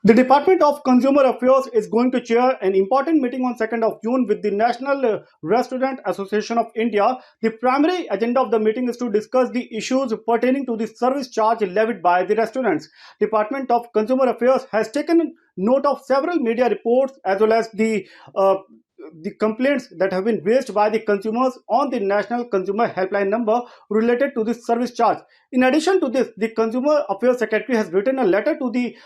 The Department of Consumer Affairs is going to chair an important meeting on 2nd of June with the National Restaurant Association of India. The primary agenda of the meeting is to discuss the issues pertaining to the service charge levied by the restaurants. Department of Consumer Affairs has taken note of several media reports as well as uh, the complaints that have been raised by the consumers on the National Consumer Helpline number related to the service charge. In addition to this, the Consumer Affairs Secretary has written a letter to the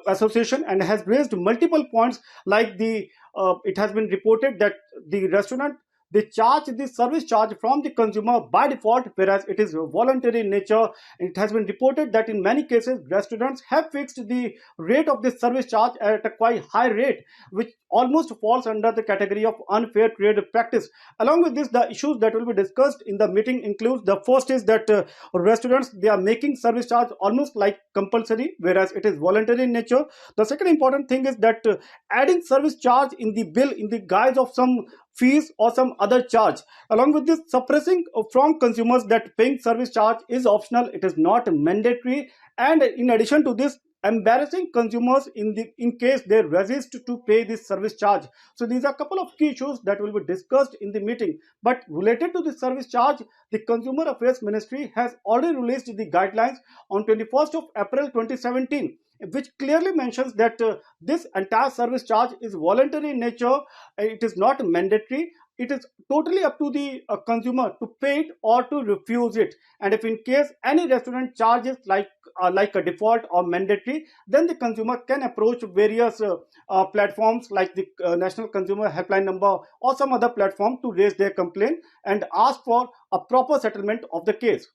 association and has raised multiple points like it has been reported that the restaurant they charge the service charge from the consumer by default, whereas it is voluntary in nature. It has been reported that in many cases restaurants have fixed the rate of this service charge at a quite high rate, which almost falls under the category of unfair trade practice. Along with this, the issues that will be discussed in the meeting includes: the first is that restaurants they are making service charge almost like compulsory, whereas it is voluntary in nature. The second important thing is that adding service charge in the bill in the guise of some fees or some other charge. Along with this, suppressing from consumers that paying service charge is optional, it is not mandatory. And in addition to this, embarrassing consumers in case they resist to pay this service charge. So these are a couple of key issues that will be discussed in the meeting. But related to the service charge, the Consumer Affairs Ministry has already released the guidelines on 21st of April 2017, which clearly mentions that this entire service charge is voluntary in nature. It is not mandatory. It is totally up to the consumer to pay it or to refuse it. And if in case any restaurant charges like a default or mandatory, then the consumer can approach various platforms like the National Consumer Helpline number or some other platform to raise their complaint and ask for a proper settlement of the case.